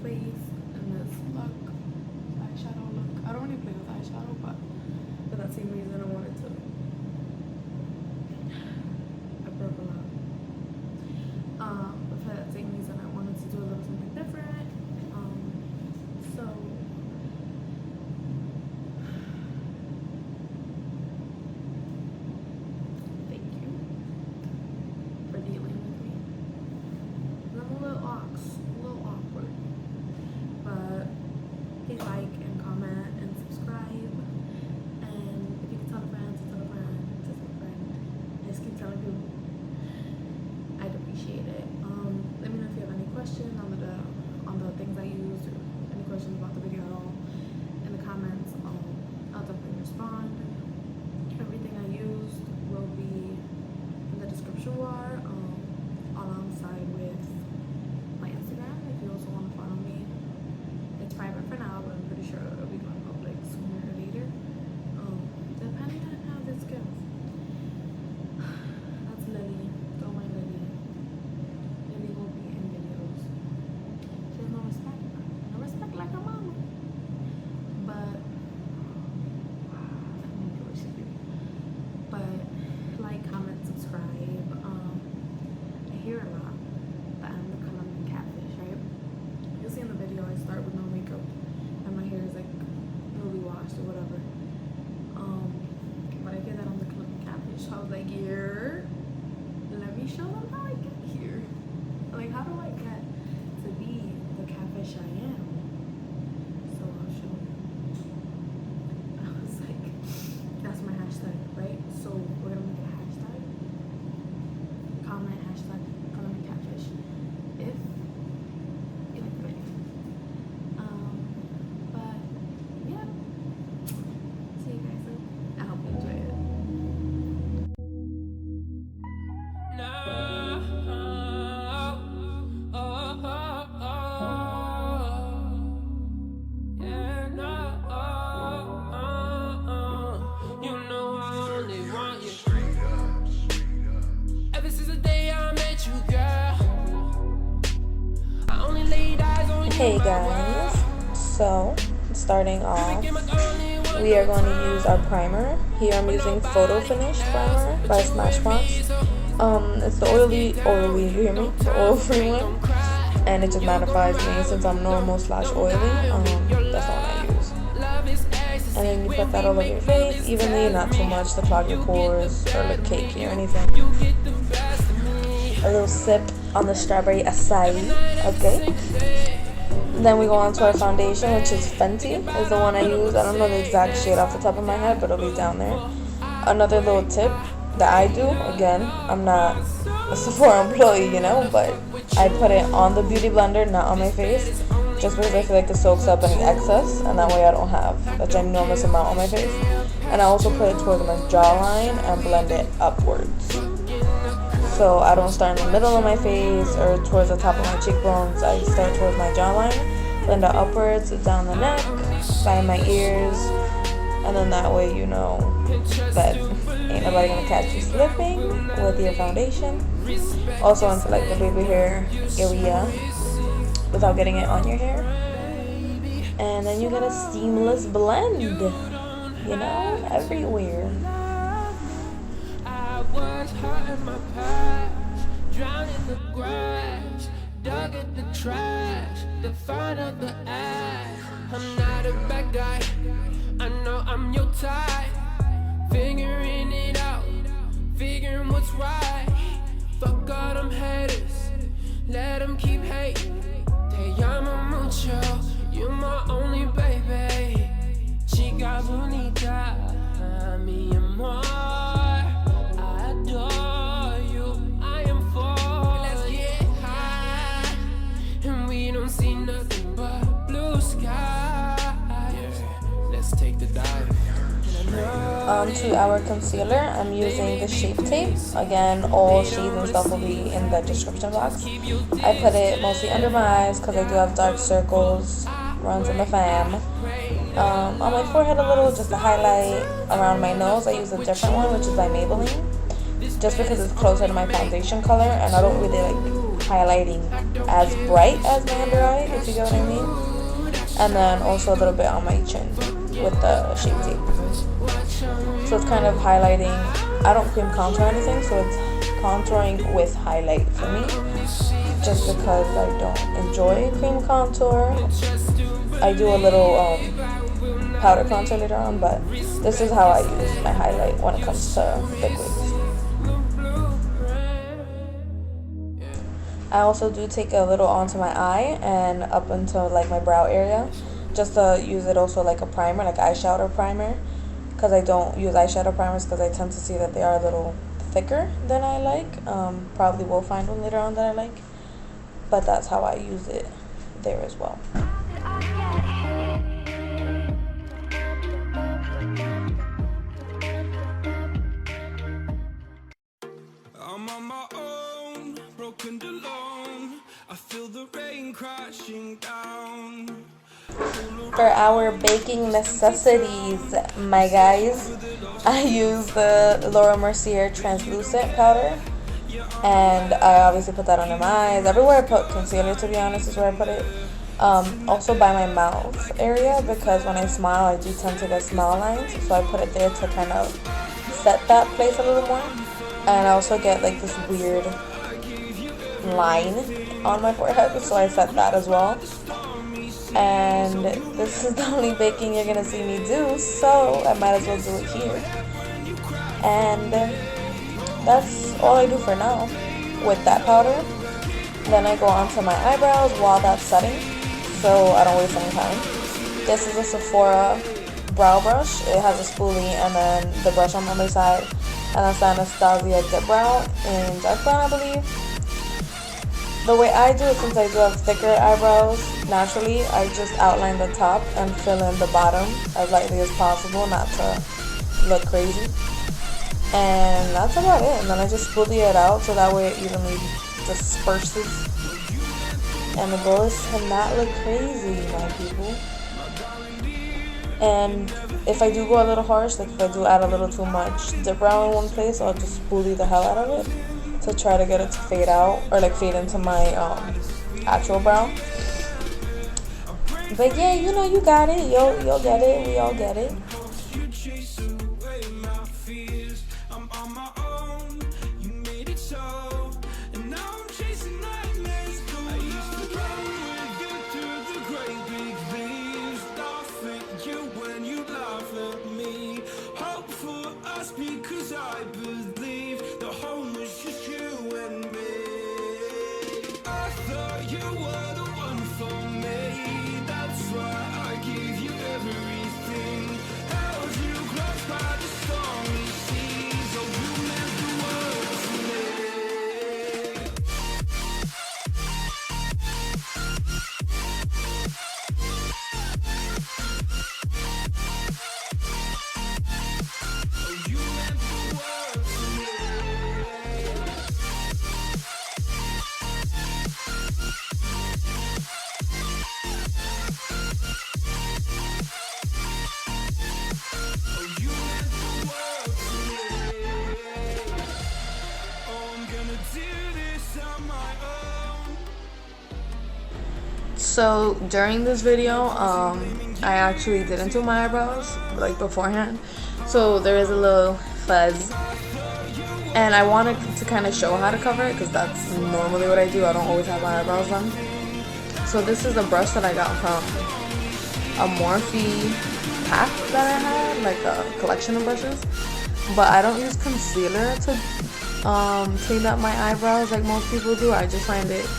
face in this look, eyeshadow look. I don't really play with eyeshadow, but for that same reason I wanted to. I broke a lot. But for that same reason I wanted to do a little something different. So thank you for dealing with me. I'm a little awkward. But please like and comment and subscribe. And if you can tell a friend, tell a friend, tell a friend. Just keep telling people. I'd appreciate it. Let me know if you have any questions on the things I used, or any questions about the video at all in the comments. I'll definitely respond. Everything I used will be in the description bar, alongside with my Instagram. If you also want to follow me, it's private for now, but I'm pretty sure it'll be going public sooner or later, depending on how this goes. That's Lily. Don't mind Lily. Lily will be in videos. She has no respect. No respect like her mama. But I don't know what she do. But like, comment, subscribe. I hear a lot that I'm the Colombian catfish, right? You'll see in the video I start with no makeup and my hair is like newly washed or whatever. But I hear that I'm the Colombian catfish. So I was like, yeah, let me show them how I get here. Like, how do I get to be the catfish I am? So I'll show you. I was like, that's my hashtag, right? So we're gonna make a hashtag. Comment hashtag Colombian catfish if you like the video. But yeah, see you guys soon. I hope you enjoy it. Hey guys, so starting off, we are going to use our primer. Here I'm using Photo Finish Primer by Smashbox. It's the oily, you hear me? The oil-free one, and it just mattifies me since I'm normal / oily. That's the one I use. And then you put that all over your face evenly, not too much to clog your pores or look cakey or anything. A little sip on the strawberry acai, okay? Then we go on to our foundation, which is Fenty, is the one I use. I don't know the exact shade off the top of my head, but it'll be down there. Another little tip that I do, again, I'm not a Sephora employee, you know, but I put it on the beauty blender, not on my face, just because I feel like it soaks up any excess, and that way I don't have a ginormous amount on my face. And I also put it towards my jawline and blend it upwards. So I don't start in the middle of my face or towards the top of my cheekbones. I start towards my jawline, blend it upwards, down the neck, by my ears, and then that way you know that ain't nobody gonna catch you slipping with your foundation. Also into like the baby hair area without getting it on your hair. And then you get a seamless blend, you know, everywhere. Was hot in my past, drowned in the grass, dug in the trash, to find out the ass. I'm not a bad guy, I know I'm your type. Figuring it out, figuring what's right. Fuck all them haters, let them keep hating. Te llamo mucho, you're my only baby. Chica bonita, mi amor. To our concealer, I'm using the Shape Tape. Again, all shades and stuff will be in the description box. I put it mostly under my eyes because I do have dark circles, runs in the fam. On my forehead a little, just to highlight. Around my nose, I use a different one, which is by Maybelline, just because it's closer to my foundation color, and I don't really like highlighting as bright as my under eye, if you get what I mean. And then also a little bit on my chin with the Shape Tape. So it's kind of highlighting. I don't cream contour or anything, so it's contouring with highlight for me. Just because I don't enjoy cream contour. I do a little powder contour later on, but this is how I use my highlight when it comes to big wigs. I also do take a little onto my eye and up into like my brow area, just to use it also like a primer, like eyeshadow primer, because I don't use eyeshadow primers because I tend to see that they are a little thicker than I like. Probably will find one later on that I like, but that's how I use it there as well. I'm on my own, broken alone. I feel the rain crashing down. For our baking necessities, my guys, I use the Laura Mercier translucent powder, and I obviously put that under my eyes. Everywhere I put concealer, to be honest, is where I put it. Also by my mouth area, because when I smile I do tend to get smile lines, so I put it there to kind of set that place a little more. And I also get like this weird line on my forehead, so I set that as well. And this is the only baking you're gonna see me do, so I might as well do it here. And that's all I do for now with that powder. Then I go on to my eyebrows while that's setting, so I don't waste any time. This is a Sephora brow brush. It has a spoolie and then the brush on the other side. And that's the Anastasia Dip Brow in dark brown, I believe. The way I do it, since I do have thicker eyebrows naturally, I just outline the top and fill in the bottom as lightly as possible, not to look crazy. And that's about it. And then I just spoolie it out so that way it evenly disperses. And the goal is to not look crazy, my people. And if I do go a little harsh, like if I do add a little too much dip brow in one place, I'll just spoolie the hell out of it to try to get it to fade out, or like fade into my actual brow. But yeah, you know, you got it. You'll get it. We all get it. Because I believe the home was just you and me. I thought you were the one for me. That's why I give you everything. Held you close by the stormy seas. Oh, you meant the world to me. So during this video, I actually didn't do my eyebrows like beforehand, so there is a little fuzz, and I wanted to kind of show how to cover it because that's normally what I do. I don't always have my eyebrows done. So this is a brush that I got from a Morphe pack that I had, like a collection of brushes, but I don't use concealer to clean up my eyebrows like most people do. I just find it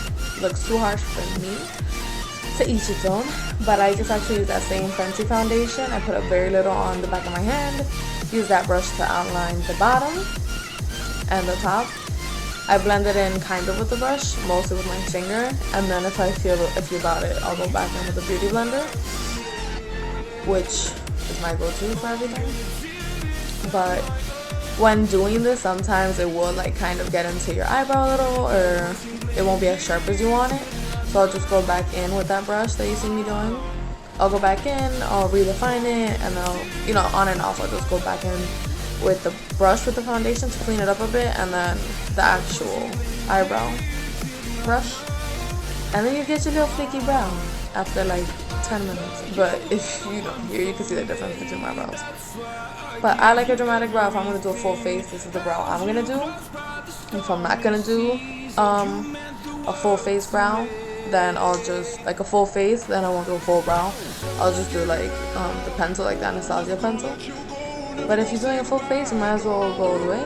looks too harsh for me. To each its own, but I just actually use that same Fenty foundation. I put a very little on the back of my hand, use that brush to outline the bottom and the top. I blend it in kind of with the brush, mostly with my finger, and then if I feel iffy about it, I'll go back in with the beauty blender, which is my go-to for everything. But when doing this, sometimes it will like kind of get into your eyebrow a little, or it won't be as sharp as you want it. So I'll just go back in with that brush that you see me doing. I'll go back in, I'll redefine it, and I'll, you know, on and off, I'll just go back in with the brush with the foundation to clean it up a bit, and then the actual eyebrow brush, and then you get your little flaky brow after like 10 minutes. But if you don't, here you can see the difference between my brows. But I like a dramatic brow. If I'm gonna do a full face, this is the brow I'm gonna do. If I'm not gonna do a full face brow, then I'll just like a full face, then I won't do a full brow. I'll just do like the pencil, like the Anastasia pencil. But if you're doing a full face, you might as well go all the way.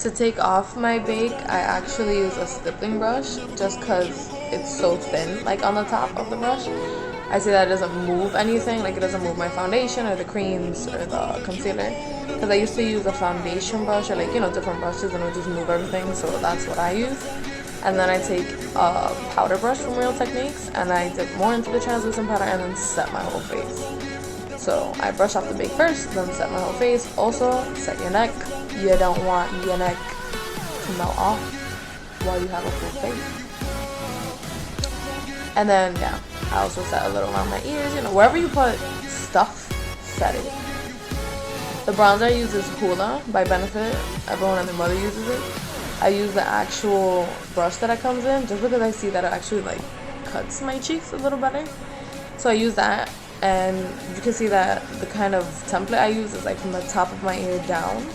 To take off my bake, I actually use a stippling brush just because it's so thin, like on the top of the brush. I see that it doesn't move anything, like it doesn't move my foundation or the creams or the concealer. Because I used to use a foundation brush or like, you know, different brushes and it would just move everything, so that's what I use. And then I take a powder brush from Real Techniques and I dip more into the translucent powder and then set my whole face. So I brush off the bake first, then set my whole face. Also, set your neck. You don't want your neck to melt off while you have a full face. And then, yeah, I also set a little around my ears. You know, wherever you put stuff, set it. The bronzer I use is Hoola by Benefit. Everyone and their mother uses it. I use the actual brush that it comes in just because I see that it actually, like, cuts my cheeks a little better. So I use that. And you can see that the kind of template I use is like from the top of my ear down.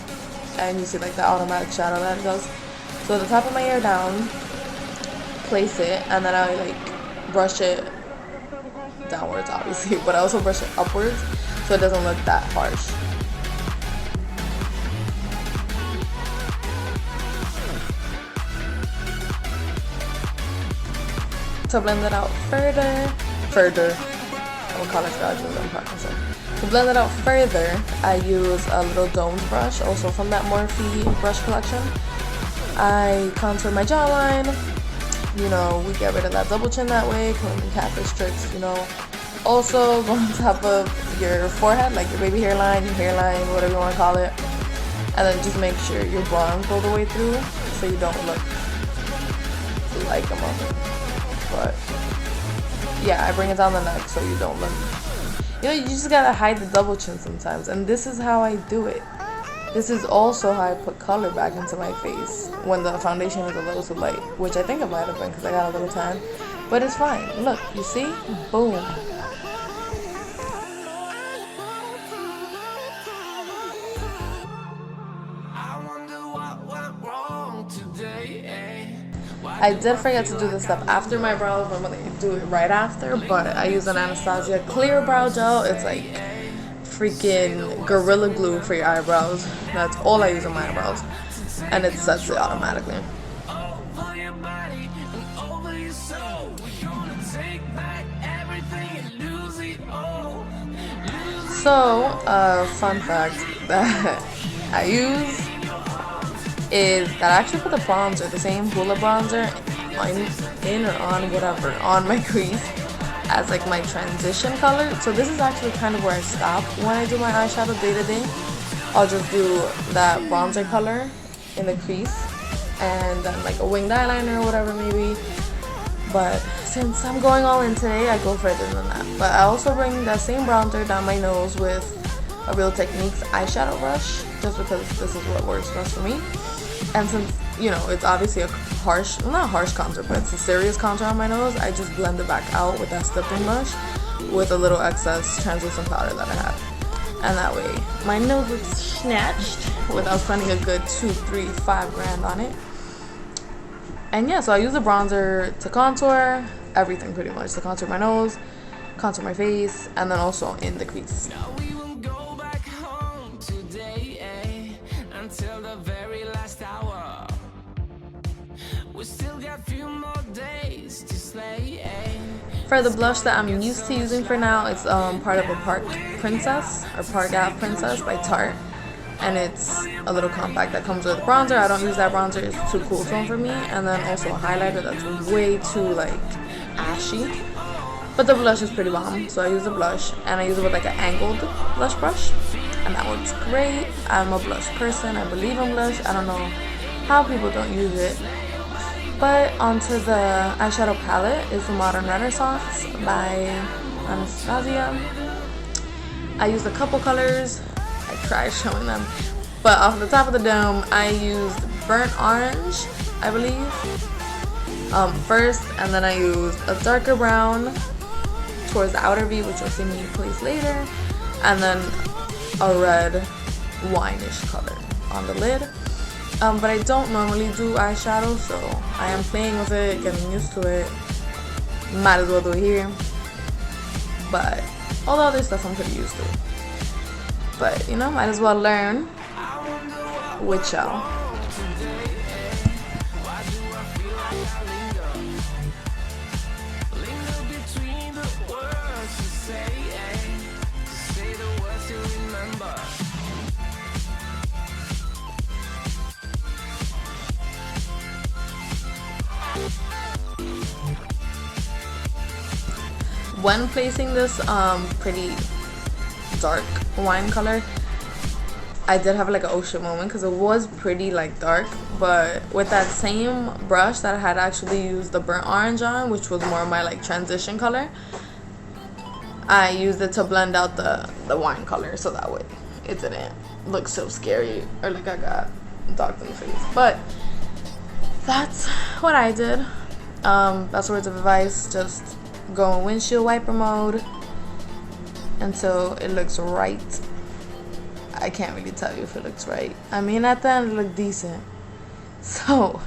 And you see like the automatic shadow that it does. So the top of my ear down, place it, and then I like brush it downwards obviously, but I also brush it upwards so it doesn't look that harsh. To blend it out further, I'm a college graduate, I'm practicing. To blend it out further, I use a little domed brush, also from that Morphe brush collection. I contour my jawline. You know, we get rid of that double chin that way, cleaning catfish tricks, you know. Also, go on top of your forehead, like your baby hairline, whatever you want to call it. And then just make sure your bronze go the way through, so you don't look like a muffin. But yeah, I bring it down the neck so you don't look, you know, you just gotta hide the double chin sometimes, and this is how I do it. This is also how I put color back into my face when the foundation is a little too light, which I think it might have been because I got a little tan, but it's fine. Look, you see? Boom. I did forget to do this stuff after my brows. Normally I do it right after, but I use an Anastasia clear brow gel. It's like freaking Gorilla Glue for your eyebrows. That's all I use on my eyebrows, and it sets it automatically. So, fun fact that I use is that I actually put the bronzer, the same Hoola bronzer, in or on whatever, on my crease as like my transition color. So this is actually kind of where I stop when I do my eyeshadow day to day. I'll just do that bronzer color in the crease and then like a winged eyeliner or whatever maybe. But since I'm going all in today, I go further than that. But I also bring that same bronzer down my nose with a Real Techniques eyeshadow brush, just because this is what works best for me. And since, you know, it's obviously a harsh, well, not harsh contour, but it's a serious contour on my nose, I just blend it back out with that stippling brush with a little excess translucent powder that I have. And that way my nose looks snatched without spending a good 2, 3, 5 grand on it. And yeah, so I use a bronzer to contour everything pretty much, to contour my nose, contour my face, and then also in the crease. Now we won't go back home today, until the very last hour. We still got a few more days to slay. For the blush that I'm used to using for now, it's part of a Park Princess, or Park Ave Princess by Tarte. And it's a little compact that comes with a bronzer. I don't use that bronzer, it's too cool tone for me. And then also a highlighter that's way too like ashy. But the blush is pretty bomb, so I use the blush. And I use it with like an angled blush brush. And that works great. I'm a blush person, I believe in blush. I don't know how people don't use it. But onto the eyeshadow palette is the Modern Renaissance by Anastasia. I used a couple colors. I tried showing them. But off the top of the dome, I used burnt orange, I believe, first. And then I used a darker brown towards the outer V, which you'll see me place later. And then a red wine-ish color on the lid. But I don't normally do eyeshadow, so I am playing with it, getting used to it. Might as well do it here. But all the other stuff I'm pretty used to. But, you know, might as well learn with y'all. When placing this pretty dark wine color, I did have like an oh shit moment because it was pretty like dark, but with that same brush that I had actually used the burnt orange on, which was more my like transition color, I used it to blend out the wine color, so that way it didn't look so scary or like I got docked in the face. But that's what I did. Best words of advice, just go in windshield wiper mode until it looks right. I can't really tell you if it looks right. I mean, at the end it looked decent. So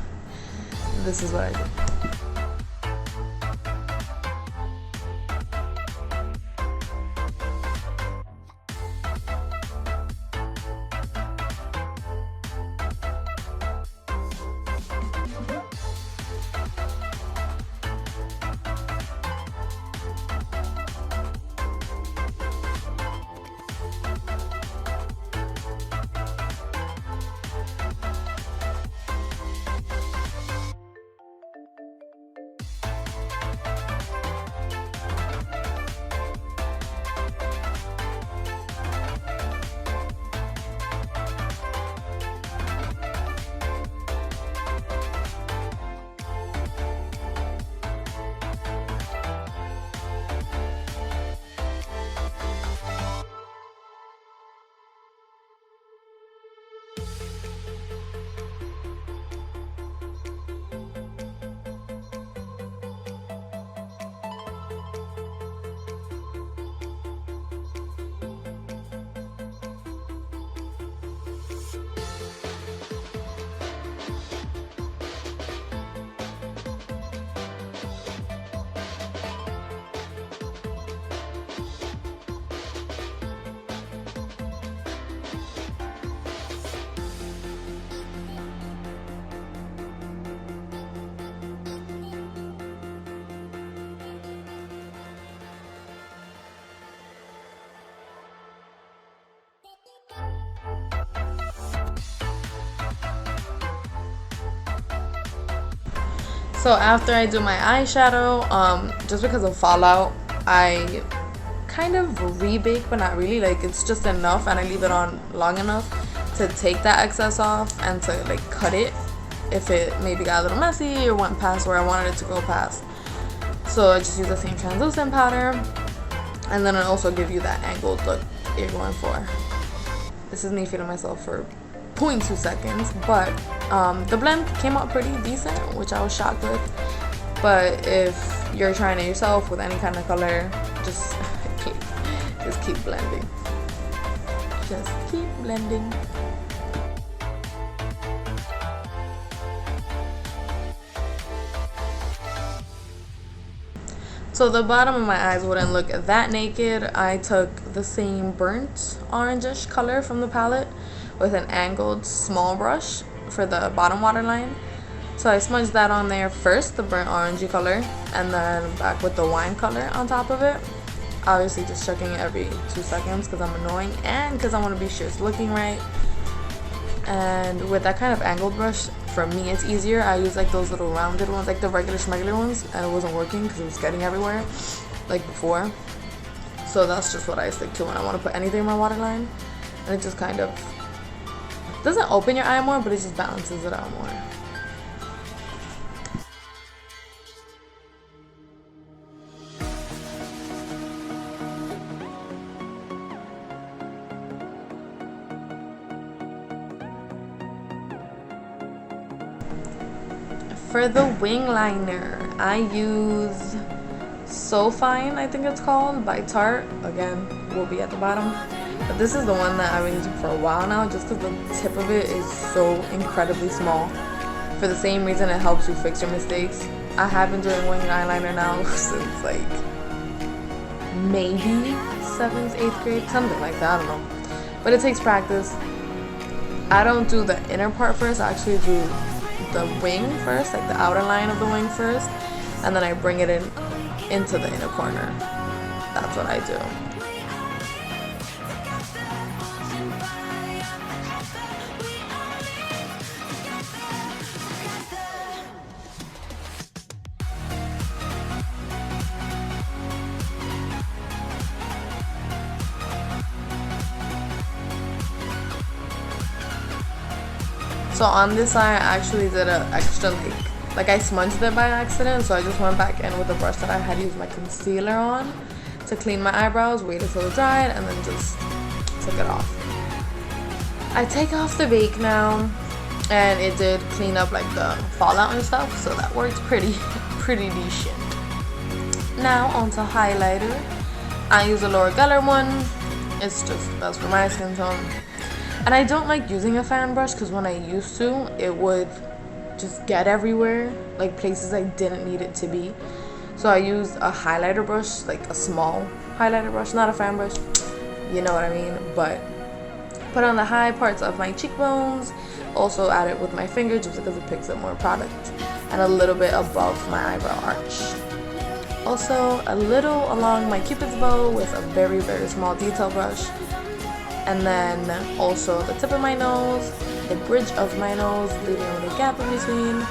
this is what I did. So after I do my eyeshadow, just because of fallout, I kind of rebake, but not really. Like, it's just enough, and I leave it on long enough to take that excess off and to like cut it if it maybe got a little messy or went past where I wanted it to go past. So I just use the same translucent powder, and then it also give you that angled look you're going for. This is me feeling myself for 0.2 seconds, but the blend came out pretty decent, which I was shocked with. But if you're trying it yourself with any kind of color, just keep blending. Just keep blending. So the bottom of my eyes wouldn't look that naked. I took the same burnt orangish color from the palette with an angled small brush for the bottom waterline. So I smudged that on there first, the burnt orangey color, and then back with the wine color on top of it. Obviously just checking it every 2 seconds because I'm annoying and because I want to be sure it's looking right. And with that kind of angled brush, for me it's easier. I use like those little rounded ones, like the regular ones, and it wasn't working because it was getting everywhere like before. So that's just what I stick to when I want to put anything in my waterline. And it just kind of doesn't open your eye more, but it just balances it out more. For the wing liner, I use So Fine, I think it's called, by Tarte. Again, will be at the bottom. But this is the one that I've been using for a while now, just because the tip of it is so incredibly small. For the same reason it helps you fix your mistakes. I have been doing wing eyeliner now since like maybe 7th, 8th grade, something like that, I don't know. But it takes practice. I don't do the inner part first, I actually do the wing first, like the outer line of the wing first, and then I bring it into the inner corner. That's what I do. So on this eye, I actually did an extra like I smudged it by accident. So I just went back in with a brush that I had used my concealer on to clean my eyebrows, waited till it dried, and then just took it off. I take off the bake now, and it did clean up like the fallout and stuff, so that worked pretty decent. Now onto highlighter. I use a Laura Geller one. It's just best for my skin tone. And I don't like using a fan brush because when I used to, it would just get everywhere, like places I didn't need it to be. So I used a highlighter brush, like a small highlighter brush, not a fan brush, you know what I mean, but put on the high parts of my cheekbones, also add it with my finger just because it picks up more product, and a little bit above my eyebrow arch. Also a little along my cupid's bow with a very small detail brush. And then also the tip of my nose, the bridge of my nose, leaving a little gap in between,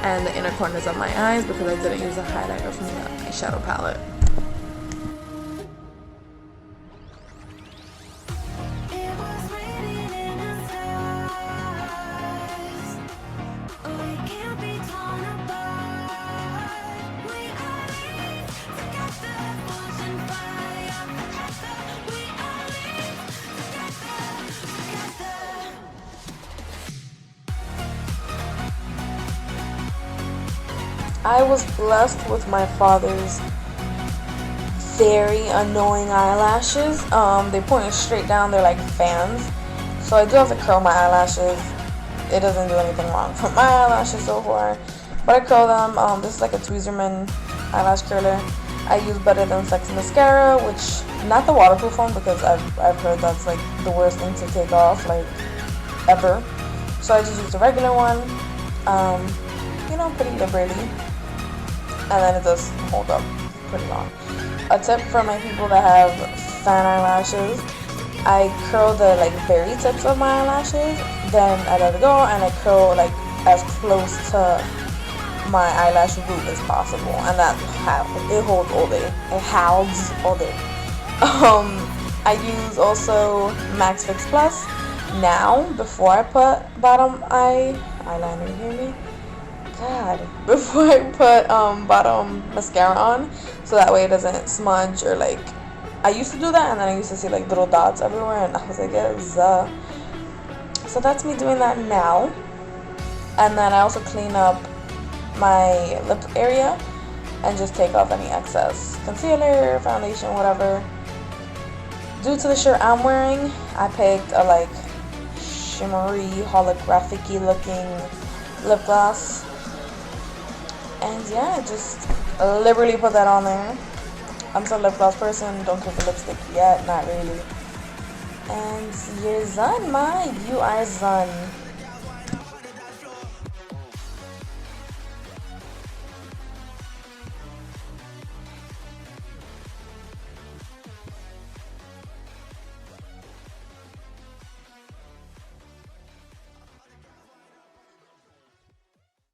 and the inner corners of my eyes because I didn't use a highlighter from the eyeshadow palette. I was blessed with my father's very annoying eyelashes. They point straight down, they're like fans. So I do have to curl my eyelashes. It doesn't do anything wrong for my eyelashes so far. But I curl them. This is like a Tweezerman eyelash curler. I use Better Than Sex mascara, which, not the waterproof one because I've heard that's like the worst thing to take off, like, ever. So I just use the regular one, you know, pretty liberally. And then it does hold up pretty long. A tip for my people that have fan eyelashes, I curl the like very tips of my eyelashes, then I let it go and I curl like as close to my eyelash root as possible, and that it holds all day. It holds all day. I use also Max Fix Plus now before I put bottom eyeliner. You hear me? God, before I put bottom mascara on, so that way it doesn't smudge or like, I used to do that and then I used to see like little dots everywhere and I was like, So that's me doing that now. And then I also clean up my lip area and just take off any excess concealer, foundation, whatever. Due to the shirt I'm wearing, I picked a like shimmery, holographic-y looking lip gloss. And yeah, just liberally put that on there. I'm still a lip gloss person, don't care for lipstick yet, not really. And you're done, you are done.